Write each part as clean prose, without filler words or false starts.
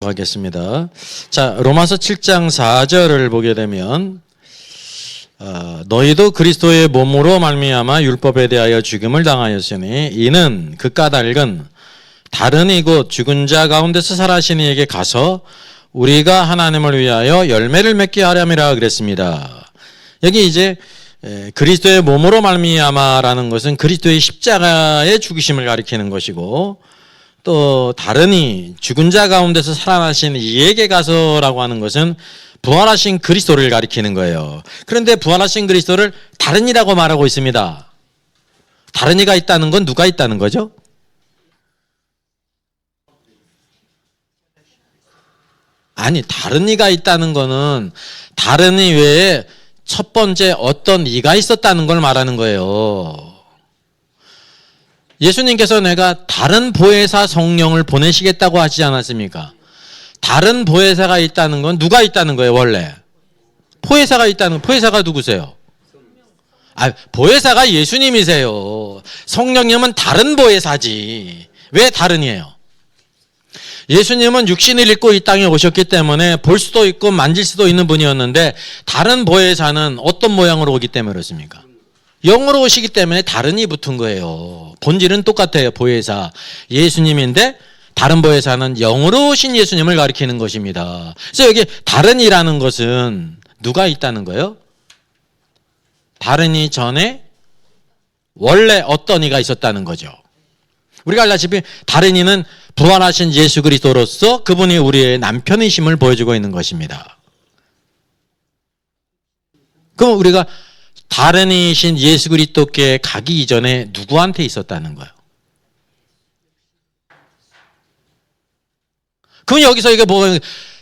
하겠습니다. 자, 로마서 7장 4절을 보게 되면 너희도 그리스도의 몸으로 말미암아 율법에 대하여 죽임을 당하였으니 이는 그 까닭은 다른 이곳 죽은 자 가운데서 살아신 이에게 가서 우리가 하나님을 위하여 열매를 맺게 하렴이라 그랬습니다. 여기 이제 그리스도의 몸으로 말미암아라는 것은 그리스도의 십자가의 죽으심을 가리키는 것이고, 또 다른이 죽은 자 가운데서 살아나신 이에게 가서라고 하는 것은 부활하신 그리스도를 가리키는 거예요. 그런데 부활하신 그리스도를 다른이라고 말하고 있습니다. 다른이가 있다는 건 누가 있다는 거죠? 아니, 다른이가 있다는 거는 다른이 외에 첫 번째 어떤 이가 있었다는 걸 말하는 거예요. 예수님께서 내가 다른 보혜사 성령을 보내시겠다고 하시지 않았습니까? 다른 보혜사가 있다는 건 누가 있다는 거예요, 원래? 보혜사가 있다는, 보혜사가 누구세요? 보혜사가 예수님이세요. 성령님은 다른 보혜사지. 왜 다른이에요? 예수님은 육신을 입고 이 땅에 오셨기 때문에 볼 수도 있고 만질 수도 있는 분이었는데, 다른 보혜사는 어떤 모양으로 오기 때문에 그렇습니까? 영으로 오시기 때문에 다른이 붙은 거예요. 본질은 똑같아요. 보혜사 예수님인데 다른 보혜사는 영으로 오신 예수님을 가리키는 것입니다. 그래서 여기 다른이라는 것은 누가 있다는 거예요? 다른이 전에 원래 어떤 이가 있었다는 거죠. 우리가 알다시피 다른이는 부활하신 예수 그리스도로서 그분이 우리의 남편이심을 보여주고 있는 것입니다. 그럼 우리가 다른 이신 예수 그리스도께 가기 이전에 누구한테 있었다는 거예요? 그럼 여기서 이게 뭐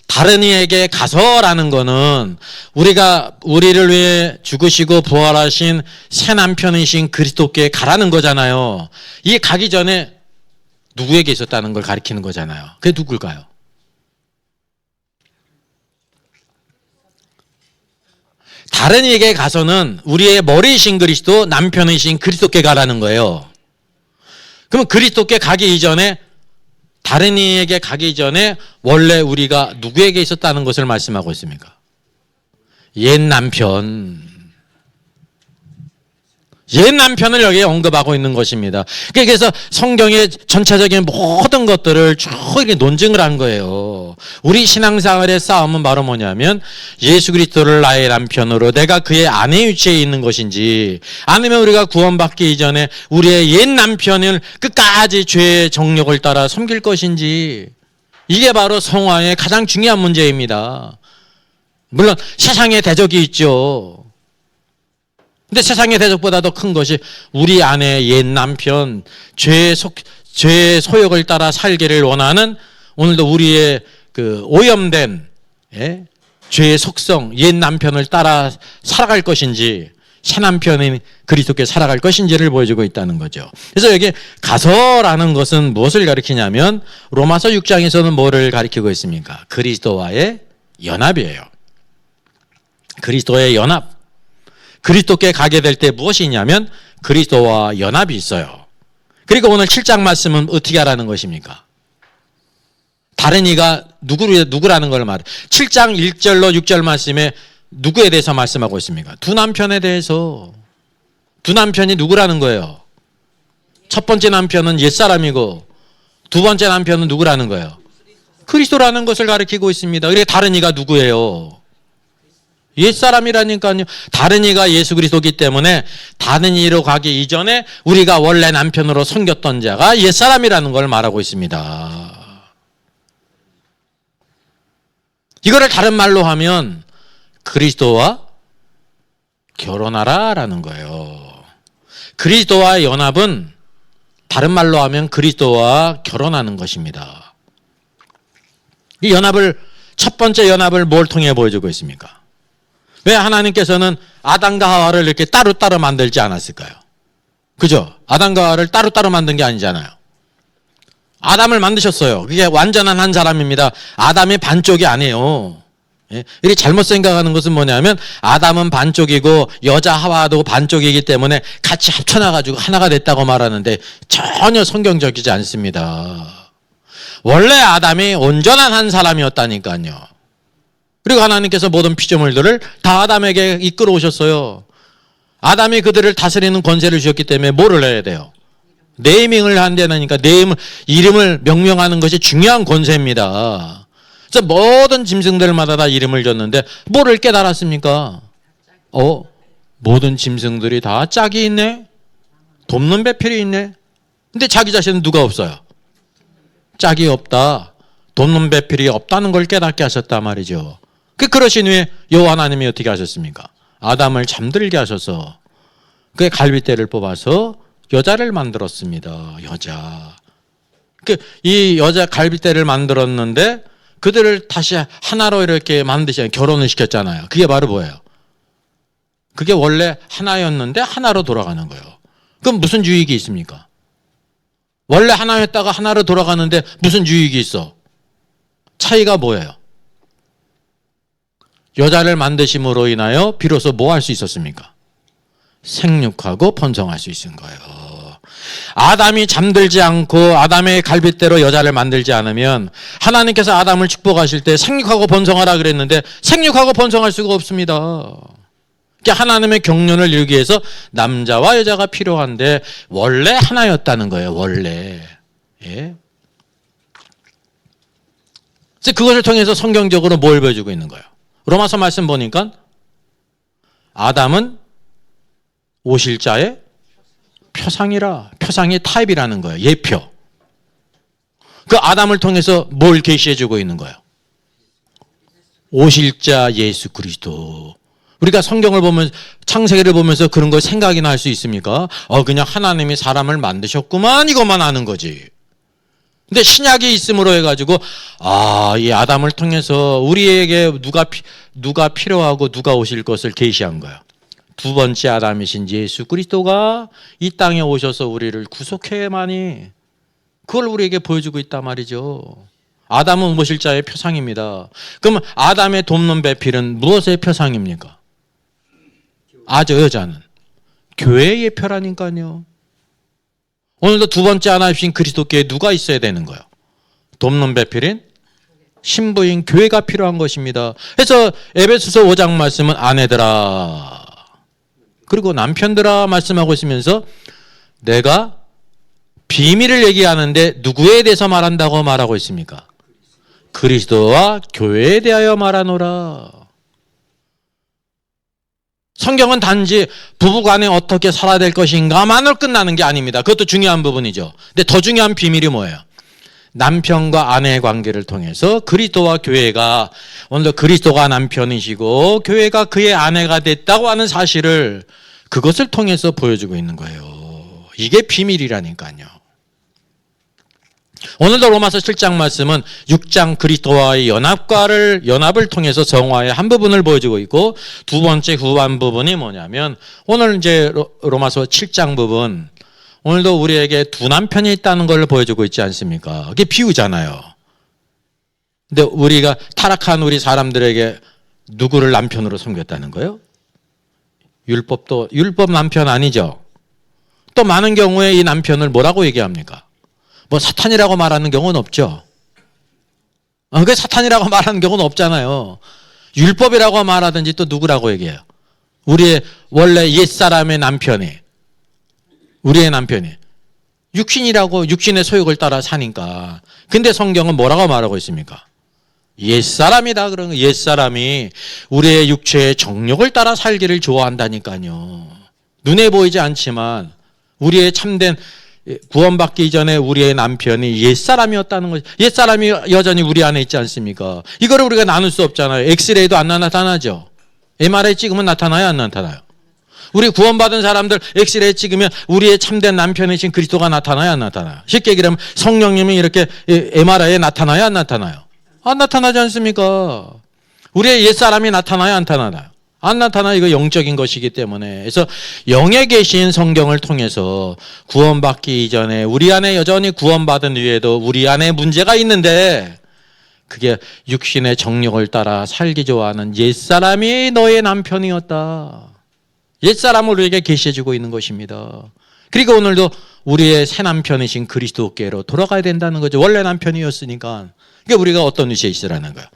다른 이에게 가서라는 거는 우리가 우리를 위해 죽으시고 부활하신 새 남편이신 그리스도께 가라는 거잖아요. 이게 가기 전에 누구에게 있었다는 걸 가리키는 거잖아요. 그게 누굴까요? 다른 이에게 가서는 우리의 머리이신 그리스도, 남편이신 그리스도께 가라는 거예요. 그러면 그리스도께 가기 이전에, 다른 이에게 가기 전에 원래 우리가 누구에게 있었다는 것을 말씀하고 있습니까? 옛 남편. 옛 남편을 여기에 언급하고 있는 것입니다. 그래서 성경의 전체적인 모든 것들을 쭉 이렇게 논증을 한 거예요. 우리 신앙생활의 싸움은 바로 뭐냐면 예수 그리스도를 나의 남편으로 내가 그의 아내 위치에 있는 것인지, 아니면 우리가 구원받기 이전에 우리의 옛 남편을 끝까지 죄의 정욕을 따라 섬길 것인지, 이게 바로 성화의 가장 중요한 문제입니다. 물론 세상에 대적이 있죠. 근데 세상의 대적보다 더 큰 것이 우리 안에 옛 남편, 죄의 소욕을 따라 살기를 원하는, 오늘도 우리의 그 오염된 죄의 속성, 옛 남편을 따라 살아갈 것인지, 새 남편인 그리스도께 살아갈 것인지를 보여주고 있다는 거죠. 그래서 여기 가서라는 것은 무엇을 가리키냐면 로마서 6장에서는 뭐를 가리키고 있습니까? 그리스도와의 연합이에요. 그리스도의 연합. 그리스도께 가게 될 때 무엇이 있냐면 그리스도와 연합이 있어요. 그리고 오늘 7장 말씀은 어떻게 하라는 것입니까? 다른 이가 누구라는 걸 말해요. 7장 1절로 6절 말씀에 누구에 대해서 말씀하고 있습니까? 두 남편에 대해서. 두 남편이 누구라는 거예요? 첫 번째 남편은 옛사람이고 두 번째 남편은 누구라는 거예요? 그리스도라는 것을 가리키고 있습니다. 그러니까 다른 이가 누구예요? 옛사람이라니까요. 다른 이가 예수 그리스도이기 때문에 다른 이로 가기 이전에 우리가 원래 남편으로 섬겼던 자가 옛사람이라는 걸 말하고 있습니다. 이거를 다른 말로 하면 그리스도와 결혼하라라는 거예요. 그리스도와의 연합은 다른 말로 하면 그리스도와 결혼하는 것입니다. 이 연합을, 첫 번째 연합을 뭘 통해 보여주고 있습니까? 왜 하나님께서는 아담과 하와를 이렇게 따로따로 만들지 않았을까요? 그죠? 아담과 하와를 따로따로 만든 게 아니잖아요. 아담을 만드셨어요. 그게 완전한 한 사람입니다. 아담이 반쪽이 아니에요. 이렇게 잘못 생각하는 것은 뭐냐면 아담은 반쪽이고 여자 하와도 반쪽이기 때문에 같이 합쳐놔가지고 하나가 됐다고 말하는데 전혀 성경적이지 않습니다. 원래 아담이 온전한 한 사람이었다니까요. 그리고 하나님께서 모든 피조물들을 다 아담에게 이끌어 오셨어요. 아담이 그들을 다스리는 권세를 주셨기 때문에 뭐를 해야 돼요? 네이밍을 한다니까 이름을 명명하는 것이 중요한 권세입니다. 그래서 모든 짐승들마다 다 이름을 줬는데 뭐를 깨달았습니까? 모든 짐승들이 다 짝이 있네? 돕는 배필이 있네? 근데 자기 자신은 누가 없어요? 짝이 없다. 돕는 배필이 없다는 걸 깨닫게 하셨단 말이죠. 그러신 후에 여호와 하나님이 어떻게 하셨습니까? 아담을 잠들게 하셔서 그의 갈빗대를 뽑아서 여자를 만들었습니다. 여자. 이 여자 갈빗대를 만들었는데 그들을 다시 하나로 이렇게 만드시 결혼을 시켰잖아요. 그게 바로 뭐예요? 그게 원래 하나였는데 하나로 돌아가는 거예요. 그럼 무슨 유익이 있습니까? 원래 하나였다가 하나로 돌아가는데 무슨 유익이 있어? 차이가 뭐예요? 여자를 만드심으로 인하여 비로소 뭐 할 수 있었습니까? 생육하고 번성할 수 있는 거예요. 아담이 잠들지 않고 아담의 갈빗대로 여자를 만들지 않으면 하나님께서 아담을 축복하실 때 생육하고 번성하라 그랬는데 생육하고 번성할 수가 없습니다. 그러니까 하나님의 경륜을 이루기 위해서 남자와 여자가 필요한데 원래 하나였다는 거예요. 원래. 예. 그래서 그것을 통해서 성경적으로 뭘 보여주고 있는 거예요? 로마서 말씀 보니까 아담은 오실자의 표상이라. 표상이 타입이라는 거예요. 예표. 그 아담을 통해서 뭘 계시해 주고 있는 거예요? 오실자 예수 그리스도. 우리가 성경을 보면 창세기를 보면서 그런 거 생각이나 할 수 있습니까? 그냥 하나님이 사람을 만드셨구만 이것만 아는 거지. 근데 신약이 있음으로 해가지고 이 아담을 통해서 우리에게 누가 필요하고 누가 오실 것을 계시한 거예요. 두 번째 아담이신 예수 그리스도가 이 땅에 오셔서 우리를 구속해야만이 그걸 우리에게 보여주고 있단 말이죠. 아담은 모실자의 표상입니다. 그럼 아담의 돕는 배필은 무엇의 표상입니까? 여자는 교회의 표라니까요. 오늘도 두 번째 하나이신 그리스도께 누가 있어야 되는 거예요? 돕는 배필인 신부인 교회가 필요한 것입니다. 그래서 에베소서 5장 말씀은 아내들아 그리고 남편들아 말씀하고 있으면서 내가 비밀을 얘기하는데 누구에 대해서 말한다고 말하고 있습니까? 그리스도와 교회에 대하여 말하노라. 성경은 단지 부부간에 어떻게 살아야 될 것인가만으로 끝나는 게 아닙니다. 그것도 중요한 부분이죠. 근데 더 중요한 비밀이 뭐예요? 남편과 아내의 관계를 통해서 그리스도와 교회가 오늘도 그리스도가 남편이시고 교회가 그의 아내가 됐다고 하는 사실을 그것을 통해서 보여주고 있는 거예요. 이게 비밀이라니까요. 오늘도 로마서 7장 말씀은 6장 그리스도와의 연합을 통해서 정화의 한 부분을 보여주고 있고 두 번째 후반 부분이 뭐냐면 오늘 이제 로마서 7장 부분 오늘도 우리에게 두 남편이 있다는 걸 보여주고 있지 않습니까? 그게 비유잖아요. 근데 우리가 타락한 우리 사람들에게 누구를 남편으로 섬겼다는 거예요? 율법 남편 아니죠? 또 많은 경우에 이 남편을 뭐라고 얘기합니까? 사탄이라고 말하는 경우는 없죠. 그 사탄이라고 말하는 경우는 없잖아요. 율법이라고 말하든지 또 누구라고 얘기해요? 우리의 원래 옛사람의 남편이 우리의 남편이 육신의 소욕을 따라 사니까. 근데 성경은 뭐라고 말하고 있습니까? 옛사람이다. 그런 거. 옛사람이 우리의 육체의 정욕을 따라 살기를 좋아한다니까요. 눈에 보이지 않지만 우리의 참된 구원받기 이전에 우리의 남편이 옛사람이었다는 거죠. 옛사람이 여전히 우리 안에 있지 않습니까? 이거를 우리가 나눌 수 없잖아요. 엑스레이도 안 나타나죠. MRI 찍으면 나타나요? 안 나타나요? 우리 구원받은 사람들 엑스레이 찍으면 우리의 참된 남편이신 그리스도가 나타나요? 안 나타나요? 쉽게 얘기하면 성령님이 이렇게 MRI에 나타나요? 안 나타나요? 안 나타나지 않습니까? 우리의 옛사람이 나타나요? 안 나타나요? 안 나타나. 이거 영적인 것이기 때문에. 그래서 영에 계신 성경을 통해서 구원받기 이전에 우리 안에 여전히 구원받은 뒤에도 우리 안에 문제가 있는데 그게 육신의 정욕을 따라 살기 좋아하는 옛사람이 너의 남편이었다. 옛사람을 우리에게 계시해주고 있는 것입니다. 그리고 오늘도 우리의 새 남편이신 그리스도께로 돌아가야 된다는 거죠. 원래 남편이었으니까. 그러니까 우리가 어떤 위치에 있으라는 거예요.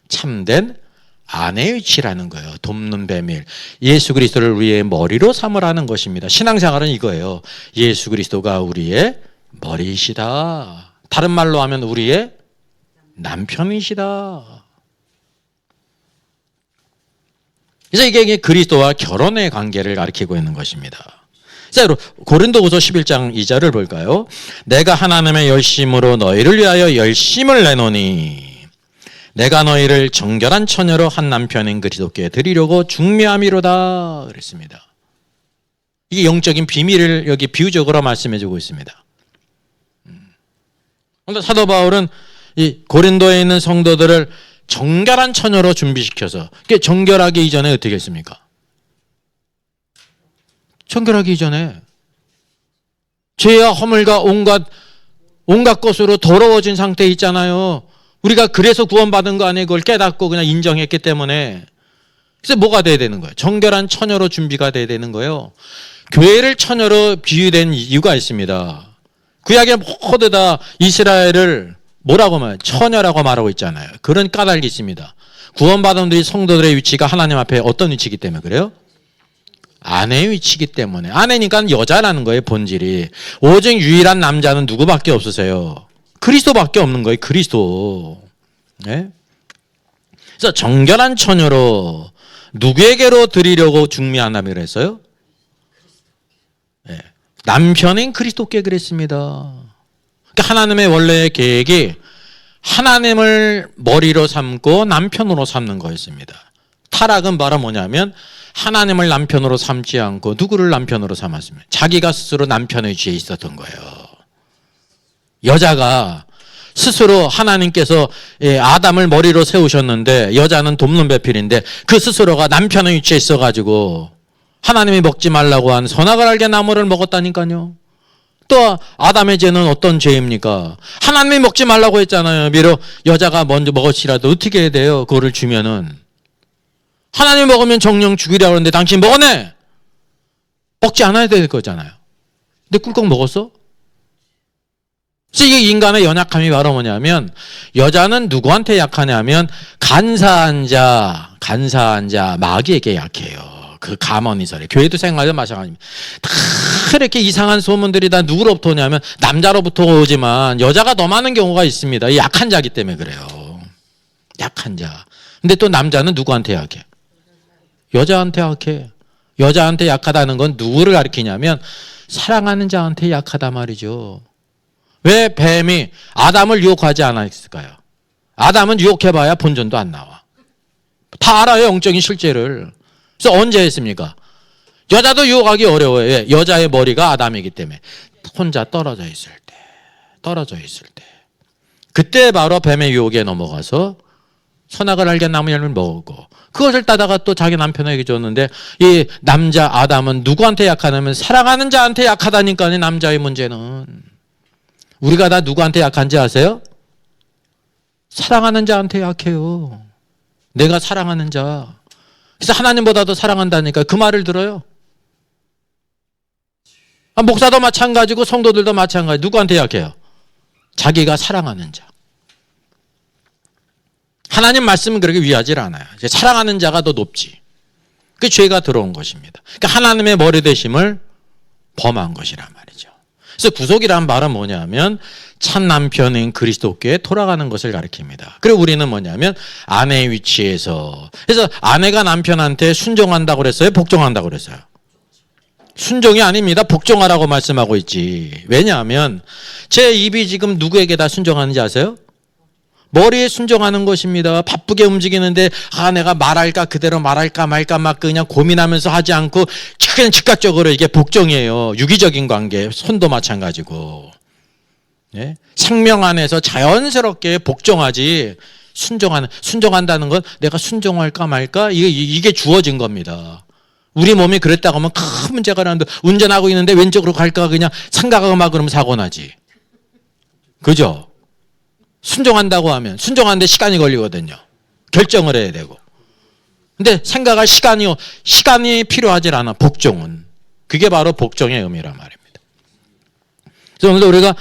참된 아내의 위치라는 거예요. 돕는 배밀. 예수 그리스도를 우리의 머리로 삼으라는 것입니다. 신앙생활은 이거예요. 예수 그리스도가 우리의 머리이시다. 다른 말로 하면 우리의 남편이시다. 그래서 이게 그리스도와 결혼의 관계를 가리키고 있는 것입니다. 자, 고린도후서 11장 2절을 볼까요? 내가 하나님의 열심으로 너희를 위하여 열심을 내노니 내가 너희를 정결한 처녀로 한 남편인 그리스도께 드리려고 중매함이로다 그랬습니다. 이게 영적인 비밀을 여기 비유적으로 말씀해 주고 있습니다. 그런데 사도 바울은 이 고린도에 있는 성도들을 정결한 처녀로 준비시켜서, 정결하기 이전에 어떻게 했습니까? 정결하기 이전에 죄와 허물과 온갖 것으로 더러워진 상태에 있잖아요. 우리가 그래서 구원받은 거 아니에요. 그걸 깨닫고 그냥 인정했기 때문에. 그래서 뭐가 돼야 되는 거예요? 정결한 처녀로 준비가 돼야 되는 거예요. 교회를 처녀로 비유된 이유가 있습니다. 구약에 모두 다 이스라엘을 뭐라고 말해요? 처녀라고 말하고 있잖아요. 그런 까닭이 있습니다. 구원받은 우리 성도들의 위치가 하나님 앞에 어떤 위치이기 때문에 그래요? 아내의 위치이기 때문에. 아내니까 여자라는 거예요, 본질이. 오직 유일한 남자는 누구밖에 없으세요? 그리스도밖에 없는 거예요, 그리스도. 네? 그래서 정결한 처녀로 누구에게로 드리려고 중매한다며 그랬어요? 네. 남편인 그리스도께 그랬습니다. 그러니까 하나님의 원래의 계획이 하나님을 머리로 삼고 남편으로 삼는 거였습니다. 타락은 바로 뭐냐면 하나님을 남편으로 삼지 않고 누구를 남편으로 삼았으면 자기가 스스로 남편의 위치에 있었던 거예요. 여자가 스스로 하나님께서 아담을 머리로 세우셨는데 여자는 돕는 배필인데 그 스스로가 남편의 위치에 있어가지고 하나님이 먹지 말라고 한 선악을 알게 나무를 먹었다니까요. 또 아담의 죄는 어떤 죄입니까? 하나님이 먹지 말라고 했잖아요. 비록 여자가 먼저 먹었지라도 어떻게 해야 돼요? 그거를 주면은 하나님이 먹으면 정령 죽이라고 하는데 당신 먹었네? 먹지 않아야 될 거잖아요. 근데 꿀꺽 먹었어? 그래서 이게 인간의 연약함이 바로 뭐냐면 여자는 누구한테 약하냐면 간사한 자 마귀에게 약해요. 그 가머니설에 교회도 생활도 마찬가지입니다. 다 이렇게 이상한 소문들이 다 누구로부터 오냐면 남자로부터 오지만 여자가 더 많은 경우가 있습니다. 이 약한 자기 때문에 그래요. 약한 자. 근데 또 남자는 누구한테 약해? 여자한테 약해. 여자한테 약하다는 건 누구를 가리키냐면 사랑하는 자한테 약하다 말이죠. 왜 뱀이 아담을 유혹하지 않았을까요? 아담은 유혹해봐야 본전도 안 나와. 다 알아요, 영적인 실제를. 그래서 언제 했습니까? 여자도 유혹하기 어려워요. 왜? 여자의 머리가 아담이기 때문에. 혼자 떨어져 있을 때. 그때 바로 뱀의 유혹에 넘어가서 선악을 알게 나무 열매를 먹었고 그것을 따다가 또 자기 남편에게 줬는데 이 남자 아담은 누구한테 약하냐면 사랑하는 자한테 약하다니까요. 남자의 문제는. 우리가 다 누구한테 약한지 아세요? 사랑하는 자한테 약해요. 내가 사랑하는 자. 그래서 하나님보다도 사랑한다니까 그 말을 들어요. 목사도 마찬가지고 성도들도 마찬가지. 누구한테 약해요? 자기가 사랑하는 자. 하나님 말씀은 그렇게 위하지 않아요. 사랑하는 자가 더 높지. 그 죄가 들어온 것입니다. 그러니까 하나님의 머리 되심을 범한 것이란 말이죠. 그래서 구속이란 말은 뭐냐면 참 남편인 그리스도께 돌아가는 것을 가리킵니다. 그리고 우리는 뭐냐면 아내의 위치에서. 그래서 아내가 남편한테 순종한다고 그랬어요? 복종한다고 그랬어요? 순종이 아닙니다. 복종하라고 말씀하고 있지. 왜냐하면 제 입이 지금 누구에게 다 순종하는지 아세요? 머리에 순종하는 것입니다. 바쁘게 움직이는데 내가 말할까 그대로 말할까 말까 막 그냥 고민하면서 하지 않고 그냥 즉각적으로 이게 복종이에요. 유기적인 관계, 손도 마찬가지고. 네? 생명 안에서 자연스럽게 복종하지 순종한다는 건 내가 순종할까 말까 이게 주어진 겁니다. 우리 몸이 그랬다고 하면 큰 문제가 나는데 운전하고 있는데 왼쪽으로 갈까 그냥 생각하고 막 그러면 사고 나지. 그죠? 순종한다고 하면 순종하는데 시간이 걸리거든요. 결정을 해야 되고. 근데 생각할 시간이 필요하지 않아. 복종은. 그게 바로 복종의 의미란 말입니다. 그래서 오늘도 우리가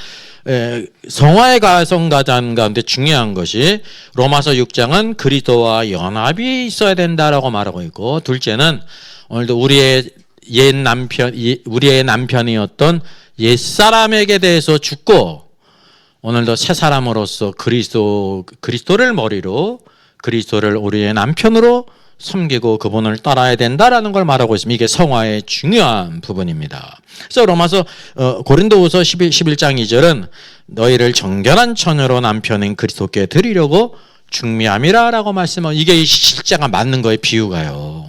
성화의 가정 가운데 중요한 것이 로마서 6장은 그리스도와 연합이 있어야 된다라고 말하고 있고, 둘째는 오늘도 우리의 남편이었던 옛사람에게 대해서 죽고 오늘도 새 사람으로서 그리스도를 머리로, 그리스도를 우리의 남편으로 섬기고 그분을 따라야 된다라는 걸 말하고 있습니다. 이게 성화의 중요한 부분입니다. 그래서 로마서 고린도후서 11장 2절은 너희를 정결한 처녀로 남편인 그리스도께 드리려고 중미함이라라고 말씀하고, 이게 실제가 맞는 거예요. 비유가요.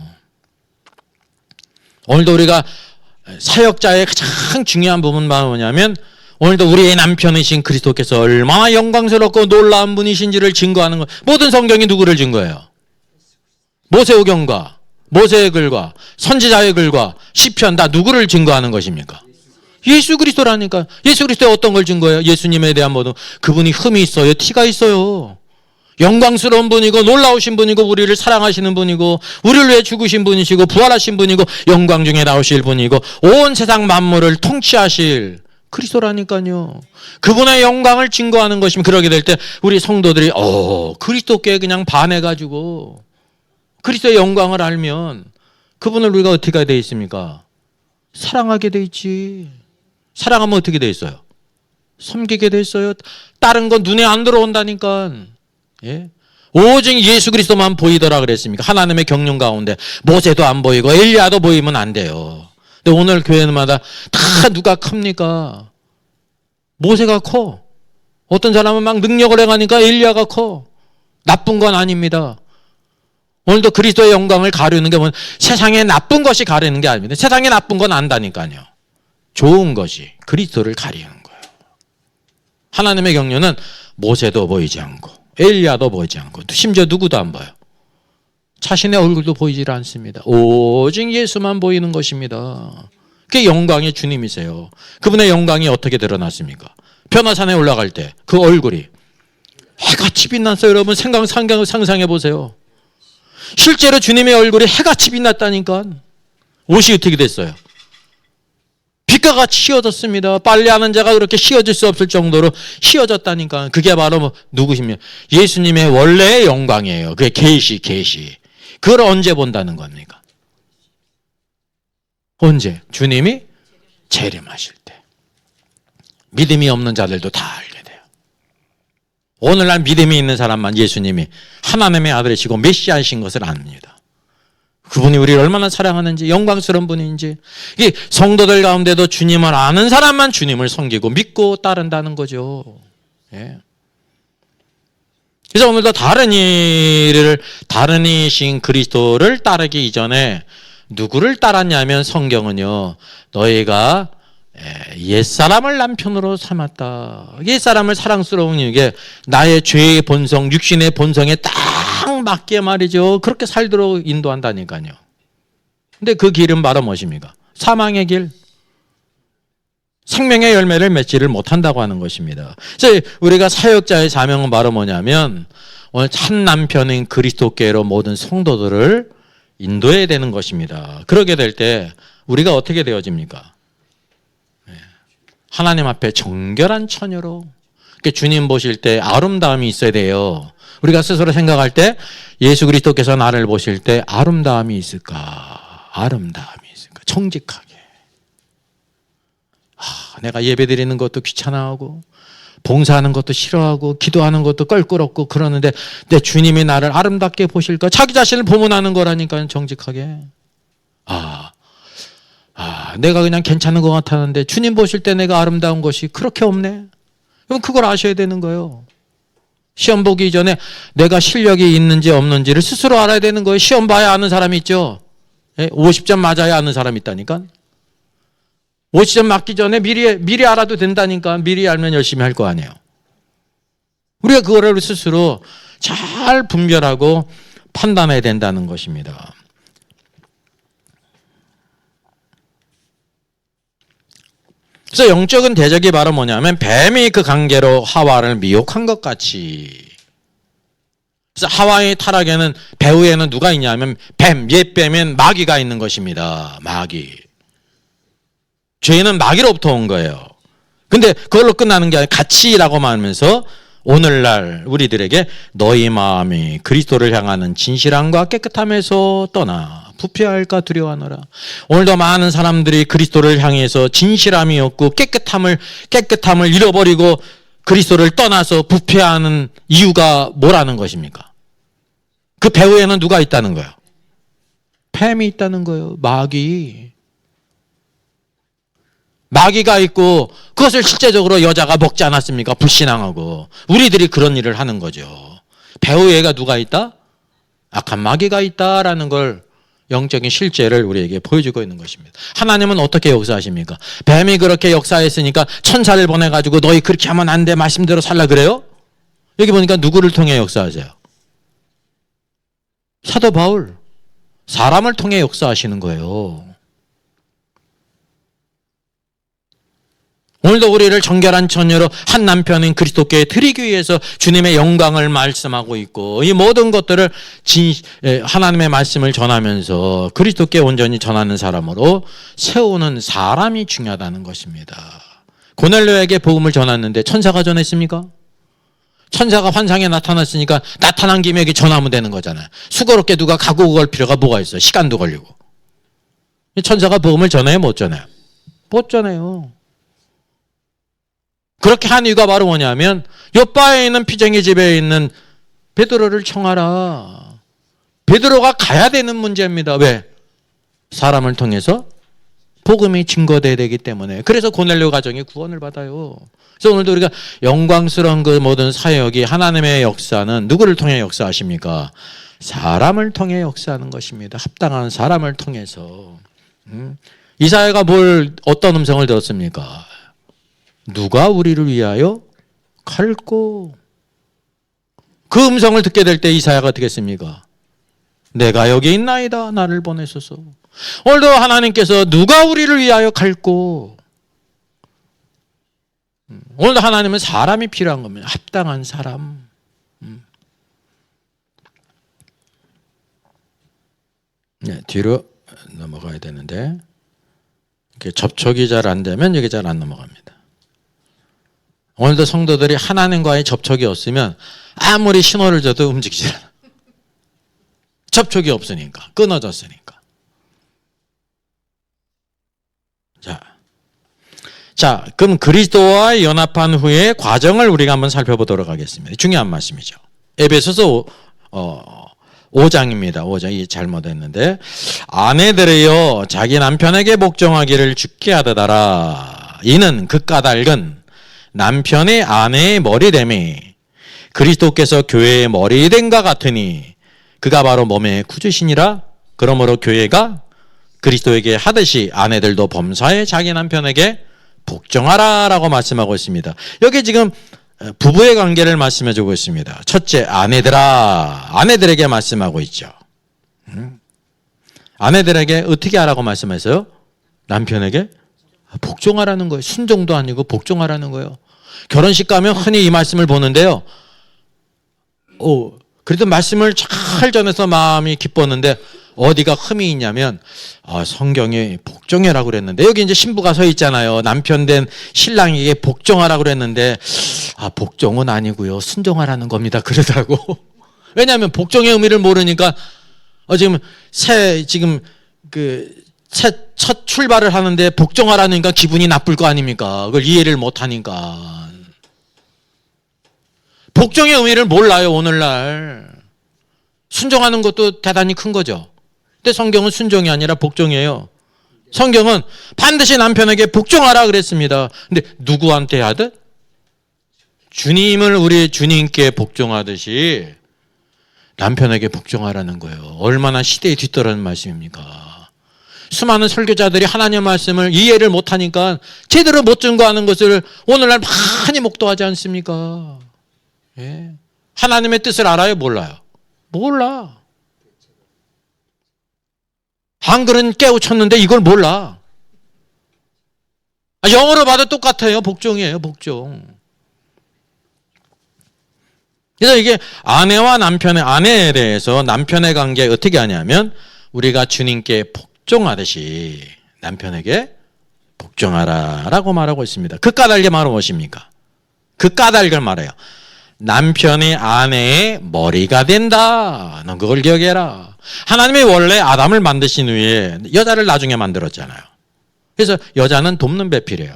오늘도 우리가 사역자의 가장 중요한 부분만 뭐냐면, 오늘도 우리의 남편이신 그리스도께서 얼마나 영광스럽고 놀라운 분이신지를 증거하는 것. 모든 성경이 누구를 증거해요? 모세오경과 모세의 글과 선지자의 글과 시편 다 누구를 증거하는 것입니까? 예수 그리스도라니까. 예수 그리스도의 어떤 걸 증거해요? 예수님에 대한 모든, 그분이 흠이 있어요, 티가 있어요. 영광스러운 분이고 놀라우신 분이고 우리를 사랑하시는 분이고 우리를 위해 죽으신 분이시고 부활하신 분이고 영광 중에 나오실 분이고 온 세상 만물을 통치하실 그리스도라니까요. 그분의 영광을 증거하는 것이면, 그러게 될 때 우리 성도들이 그리스도께 그냥 반해가지고 그리스도의 영광을 알면 그분을 우리가 어떻게 돼 있습니까? 사랑하게 돼 있지. 사랑하면 어떻게 돼 있어요? 섬기게 돼 있어요. 다른 건 눈에 안 들어온다니까. 예? 오직 예수 그리스도만 보이더라 그랬습니까? 하나님의 경륜 가운데 모세도 안 보이고 엘리야도 보이면 안 돼요. 근데 오늘 교회마다 다 누가 큽니까? 모세가 커. 어떤 사람은 막 능력을 행하니까 엘리야가 커. 나쁜 건 아닙니다. 오늘도 그리스도의 영광을 가르는 게 세상에 나쁜 것이 가르는 게 아닙니다. 세상에 나쁜 건 안다니까요. 좋은 것이 그리스도를 가리는 거예요. 하나님의 경륜은 모세도 보이지 않고 엘리야도 보이지 않고 심지어 누구도 안 보여요. 자신의 얼굴도 보이질 않습니다. 오직 예수만 보이는 것입니다. 그게 영광의 주님이세요. 그분의 영광이 어떻게 드러났습니까? 변화산에 올라갈 때 그 얼굴이 해같이 빛났어요. 여러분 상상해 보세요. 실제로 주님의 얼굴이 해같이 빛났다니까. 옷이 어떻게 됐어요? 빛과 같이 휘어졌습니다. 빨래하는 자가 그렇게 휘어질 수 없을 정도로 휘어졌다니까. 그게 바로 누구시며? 예수님의 원래의 영광이에요. 그게 계시. 그걸 언제 본다는 겁니까? 언제? 주님이 재림하실 때. 믿음이 없는 자들도 다 알게 돼요. 오늘날 믿음이 있는 사람만 예수님이 하나님의 아들이시고 메시아이신 것을 압니다. 그분이 우리를 얼마나 사랑하는지, 영광스러운 분인지. 이 성도들 가운데도 주님을 아는 사람만 주님을 섬기고 믿고 따른다는 거죠. 예. 그래서 오늘도 다른 이신 그리스도를 따르기 이전에 누구를 따랐냐면, 성경은요, 너희가 옛사람을 남편으로 삼았다. 옛사람을 사랑스러운 이게 나의 죄의 본성, 육신의 본성에 딱 맞게 말이죠. 그렇게 살도록 인도한다니까요. 근데 그 길은 바로 무엇입니까? 사망의 길. 생명의 열매를 맺지를 못한다고 하는 것입니다. 그래서 우리가 사역자의 사명은 바로 뭐냐면, 오늘 한 남편인 그리스도께로 모든 성도들을 인도해야 되는 것입니다. 그러게 될 때 우리가 어떻게 되어집니까? 하나님 앞에 정결한 처녀로, 주님 보실 때 아름다움이 있어야 돼요. 우리가 스스로 생각할 때 예수 그리스도께서 나를 보실 때 아름다움이 있을까? 아름다움이 있을까? 정직하게. 내가 예배 드리는 것도 귀찮아하고 봉사하는 것도 싫어하고 기도하는 것도 껄끄럽고 그러는데 내 주님이 나를 아름답게 보실까? 자기 자신을 보문하는 거라니까요. 정직하게. 내가 그냥 괜찮은 것 같았는데 주님 보실 때 내가 아름다운 것이 그렇게 없네. 그럼 그걸 아셔야 되는 거예요. 시험 보기 전에 내가 실력이 있는지 없는지를 스스로 알아야 되는 거예요. 시험 봐야 아는 사람이 있죠. 50점 맞아야 아는 사람이 있다니까. 50점 맞기 전에 미리 알아도 된다니까. 미리 알면 열심히 할 거 아니에요. 우리가 그거를 스스로 잘 분별하고 판단해야 된다는 것입니다. 그래서 영적인 대적이 바로 뭐냐면, 뱀이 그 관계로 하와를 미혹한 것 같이. 그래서 하와의 타락에는, 배후에는 누가 있냐면 옛뱀엔 마귀가 있는 것입니다. 마귀. 죄는 마귀로부터 온 거예요. 근데 그걸로 끝나는 게 아니라 같이라고 말하면서 오늘날 우리들에게 너희 마음이 그리스도를 향하는 진실함과 깨끗함에서 떠나 부패할까 두려워하노라. 오늘도 많은 사람들이 그리스도를 향해서 진실함이 없고 깨끗함을 잃어버리고 그리스도를 떠나서 부패하는 이유가 뭐라는 것입니까? 그 배후에는 누가 있다는 거예요? 뱀이 있다는 거예요. 마귀가 있고 그것을 실제적으로 여자가 먹지 않았습니까? 불신앙하고. 우리들이 그런 일을 하는 거죠. 배후에가 누가 있다? 악한 마귀가 있다라는 걸 영적인 실제를 우리에게 보여주고 있는 것입니다. 하나님은 어떻게 역사하십니까? 뱀이 그렇게 역사했으니까 천사를 보내가지고 너희 그렇게 하면 안 돼. 말씀대로 살라 그래요? 여기 보니까 누구를 통해 역사하세요? 사도 바울. 사람을 통해 역사하시는 거예요. 오늘도 우리를 정결한 처녀로 한 남편인 그리스도께 드리기 위해서 주님의 영광을 말씀하고 있고 이 모든 것들을 하나님의 말씀을 전하면서 그리스도께 온전히 전하는 사람으로 세우는 사람이 중요하다는 것입니다. 고넬료에게 복음을 전했는데 천사가 전했습니까? 천사가 환상에 나타났으니까 나타난 김에 여기 전하면 되는 거잖아요. 수고롭게 누가 가고 갈 필요가 뭐가 있어요? 시간도 걸리고. 천사가 복음을 전해요? 못 전해요? 못 전해요. 그렇게 한 이유가 바로 뭐냐면 요바에 있는 피쟁이 집에 있는 베드로를 청하라. 베드로가 가야 되는 문제입니다. 왜? 사람을 통해서 복음이 증거돼야 되기 때문에. 그래서 고넬료 가정이 구원을 받아요. 그래서 오늘도 우리가 영광스러운 그 모든 사역이 하나님의 역사는 누구를 통해 역사하십니까? 사람을 통해 역사하는 것입니다. 합당한 사람을 통해서. 이사야가 어떤 음성을 들었습니까? 누가 우리를 위하여 갈고. 그 음성을 듣게 될 때 이사야가 어떻게 했습니까? 내가 여기 있나이다. 나를 보내소서. 오늘도 하나님께서 누가 우리를 위하여 갈고. 오늘도 하나님은 사람이 필요한 겁니다. 합당한 사람. 네, 뒤로 넘어가야 되는데 접촉이 잘 안 되면 여기 잘 안 넘어갑니다. 오늘도 성도들이 하나님과의 접촉이 없으면 아무리 신호를 줘도 움직이지 않아. 접촉이 없으니까. 끊어졌으니까. 자, 그럼 그리스도와 연합한 후의 과정을 우리가 한번 살펴보도록 하겠습니다. 중요한 말씀이죠. 에베소서 5장입니다. 5장. 이게 잘못했는데. 아내들이여 자기 남편에게 복종하기를 주께 하듯하라. 이는 그 까닭은 남편의 아내의 머리됨이 그리스도께서 교회의 머리됨과 같으니 그가 바로 몸의 구주시니라. 그러므로 교회가 그리스도에게 하듯이 아내들도 범사에 자기 남편에게 복종하라 라고 말씀하고 있습니다. 여기 지금 부부의 관계를 말씀해 주고 있습니다. 첫째, 아내들에게 말씀하고 있죠. 아내들에게 어떻게 하라고 말씀했어요? 남편에게 복종하라는 거예요. 순종도 아니고 복종하라는 거예요. 결혼식 가면 흔히 이 말씀을 보는데요. 그래도 말씀을 잘 전해서 마음이 기뻤는데 어디가 흠이 있냐면 성경에 복종해라고 그랬는데 여기 이제 신부가 서 있잖아요. 남편 된 신랑에게 복종하라고 그랬는데 복종은 아니고요. 순종하라는 겁니다. 그러더라고. 왜냐하면 복종의 의미를 모르니까 첫 출발을 하는데 복종하라니까 기분이 나쁠 거 아닙니까? 그걸 이해를 못 하니까. 복종의 의미를 몰라요, 오늘날. 순종하는 것도 대단히 큰 거죠. 근데 성경은 순종이 아니라 복종이에요. 성경은 반드시 남편에게 복종하라 그랬습니다. 근데 누구한테 하듯? 주님을 우리 주님께 복종하듯이 남편에게 복종하라는 거예요. 얼마나 시대에 뒤떨어진 말씀입니까? 수많은 설교자들이 하나님의 말씀을 이해를 못하니까 제대로 못 증거하는 것을 오늘날 많이 목도하지 않습니까? 예. 하나님의 뜻을 알아요? 몰라요? 몰라. 한글은 깨우쳤는데 이걸 몰라. 영어로 봐도 똑같아요. 복종이에요. 복종. 그래서 이게 아내에 대해서 남편의 관계에 어떻게 하냐면 우리가 주님께 복종하듯이 남편에게 복종하라라고 말하고 있습니다. 그 까닭의 말은 무엇입니까? 그 까닭을 말해요. 남편이 아내의 머리가 된다. 넌 그걸 기억해라. 하나님이 원래 아담을 만드신 후에 여자를 나중에 만들었잖아요. 그래서 여자는 돕는 배필이에요.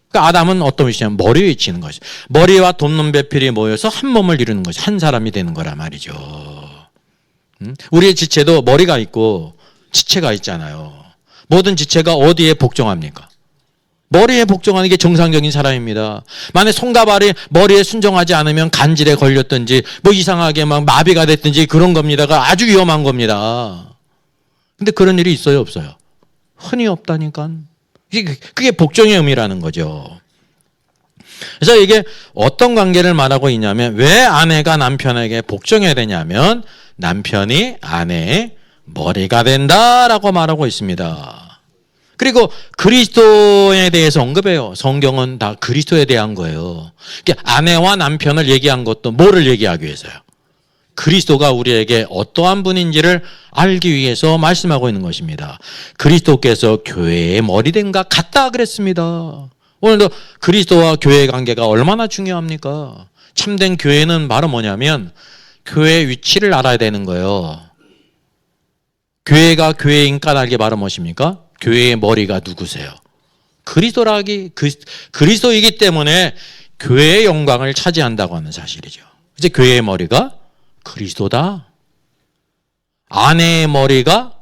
그러니까 아담은 어떤 위치냐면 머리 위치는 것이. 머리와 돕는 배필이 모여서 한 몸을 이루는 것이 한 사람이 되는 거란 말이죠. 우리의 지체도 머리가 있고 지체가 있잖아요. 모든 지체가 어디에 복종합니까? 머리에 복종하는 게 정상적인 사람입니다. 만약 손과 발이 머리에 순종하지 않으면 간질에 걸렸든지 뭐 이상하게 막 마비가 됐든지 그런 겁니다가 아주 위험한 겁니다. 근데 그런 일이 있어요, 없어요? 흔히 없다니까. 그게 복종의 의미라는 거죠. 그래서 이게 어떤 관계를 말하고 있냐면 왜 아내가 남편에게 복종해야 되냐면 남편이 아내의 머리가 된다라고 말하고 있습니다. 그리고 그리스도에 대해서 언급해요. 성경은 다 그리스도에 대한 거예요. 그러니까 아내와 남편을 얘기한 것도 뭐를 얘기하기 위해서요? 그리스도가 우리에게 어떠한 분인지를 알기 위해서 말씀하고 있는 것입니다. 그리스도께서 교회의 머리된과 같다 그랬습니다. 오늘도 그리스도와 교회의 관계가 얼마나 중요합니까? 참된 교회는 바로 뭐냐면 교회의 위치를 알아야 되는 거예요. 교회가 교회인 까닭이 바로 무엇입니까? 교회의 머리가 누구세요? 그리스도이기 때문에 교회의 영광을 차지한다고 하는 사실이죠. 이제 교회의 머리가 그리스도다. 아내의 머리가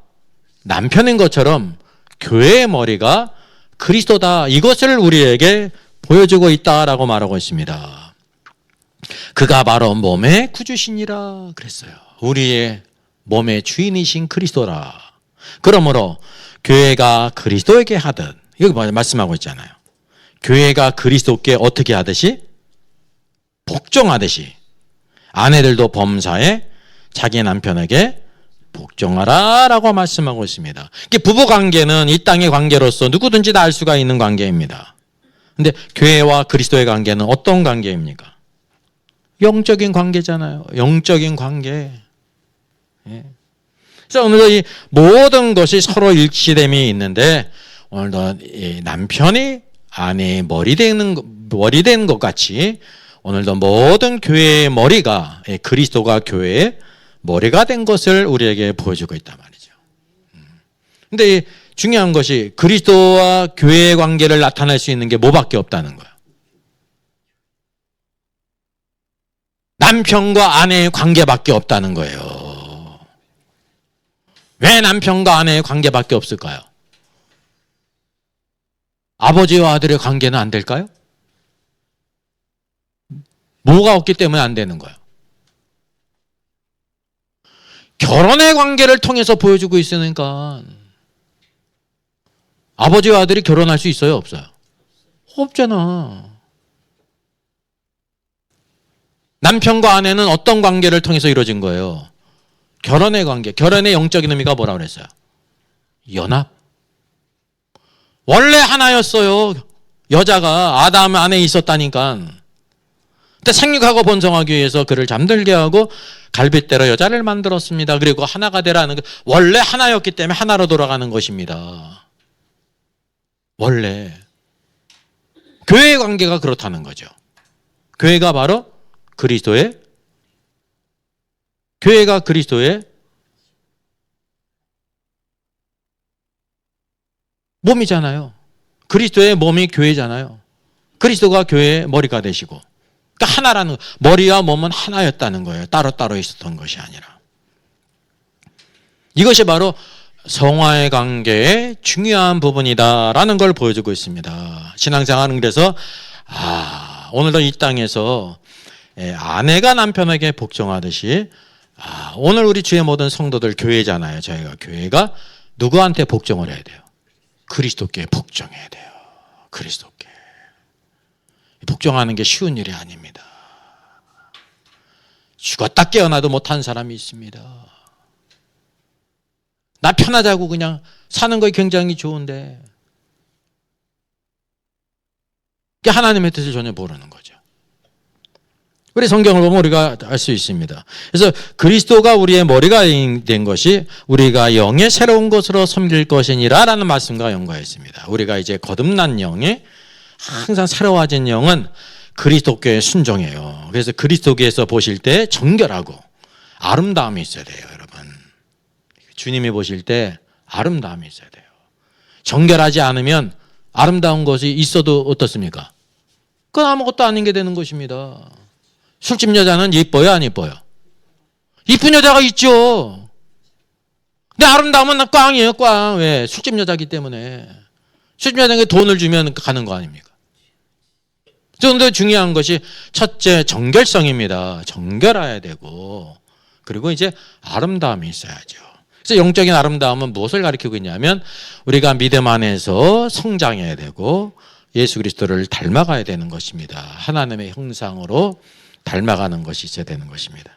남편인 것처럼 교회의 머리가 그리스도다. 이것을 우리에게 보여주고 있다라고 말하고 있습니다. 그가 바로 몸의 구주시니라 그랬어요. 우리의 몸의 주인이신 그리스도라. 그러므로 교회가 그리스도에게 하듯, 여기 말씀하고 있잖아요. 교회가 그리스도께 어떻게 하듯이? 복종하듯이 아내들도 범사에 자기 남편에게 복종하라 라고 말씀하고 있습니다. 부부관계는 이 땅의 관계로서 누구든지 다 알 수가 있는 관계입니다. 근데 교회와 그리스도의 관계는 어떤 관계입니까? 영적인 관계잖아요. 영적인 관계. 예. 그래서 오늘도 이 모든 것이 서로 일치됨이 있는데 오늘도 이 남편이 아내의 머리 되는 것 같이 오늘도 모든 교회의 머리가 그리스도가 교회의 머리가 된 것을 우리에게 보여주고 있단 말이죠. 근데 이 중요한 것이 그리스도와 교회의 관계를 나타낼 수 있는 게 뭐밖에 없다는 거예요. 남편과 아내의 관계밖에 없다는 거예요. 왜 남편과 아내의 관계밖에 없을까요? 아버지와 아들의 관계는 안 될까요? 뭐가 없기 때문에 안 되는 거예요? 결혼의 관계를 통해서 보여주고 있으니까. 아버지와 아들이 결혼할 수 있어요, 없어요? 없잖아. 남편과 아내는 어떤 관계를 통해서 이루어진 거예요? 결혼의 관계. 결혼의 영적인 의미가 뭐라고 그랬어요? 연합. 원래 하나였어요. 여자가 아담 안에 있었다니까. 근데 생육하고 번성하기 위해서 그를 잠들게 하고 갈빗대로 여자를 만들었습니다. 그리고 하나가 되라는 것. 원래 하나였기 때문에 하나로 돌아가는 것입니다. 원래. 교회의 관계가 그렇다는 거죠. 교회가 바로 교회가 그리스도의 몸이잖아요. 그리스도의 몸이 교회잖아요. 그리스도가 교회의 머리가 되시고. 그러니까 하나라는, 머리와 몸은 하나였다는 거예요. 따로따로 있었던 것이 아니라. 이것이 바로 성화의 관계의 중요한 부분이다라는 걸 보여주고 있습니다. 신앙생활은 그래서 오늘도 이 땅에서 아내가 남편에게 복종하듯이 오늘 우리 주의 모든 성도들 교회잖아요. 저희가 교회가 누구한테 복종을 해야 돼요? 그리스도께 복종해야 돼요. 그리스도께. 복종하는 게 쉬운 일이 아닙니다. 죽었다 깨어나도 못한 사람이 있습니다. 나 편하자고 그냥 사는 거 굉장히 좋은데 하나님의 뜻을 전혀 모르는 거죠. 우리 성경을 보면 우리가 알 수 있습니다. 그래서 그리스도가 우리의 머리가 된 것이 우리가 영의 새로운 것으로 섬길 것이니라 라는 말씀과 연관했습니다. 우리가 이제 거듭난 영이 항상 새로워진 영은 그리스도께 순종해요. 그래서 그리스도께서 보실 때 정결하고 아름다움이 있어야 돼요, 여러분. 주님이 보실 때 아름다움이 있어야 돼요. 정결하지 않으면 아름다운 것이 있어도 어떻습니까? 그건 아무것도 아닌 게 되는 것입니다. 술집 여자는 예뻐요, 안 예뻐요? 이쁜 여자가 있죠. 근데 아름다움은 꽝이에요, 꽝. 왜? 술집 여자기 때문에. 술집 여자에게 돈을 주면 가는 거 아닙니까? 좀 더 중요한 것이 첫째, 정결성입니다. 정결해야 되고, 그리고 이제 아름다움이 있어야죠. 그래서 영적인 아름다움은 무엇을 가리키고 있냐면 우리가 믿음 안에서 성장해야 되고 예수 그리스도를 닮아가야 되는 것입니다. 하나님의 형상으로 닮아가는 것이 있어야 되는 것입니다.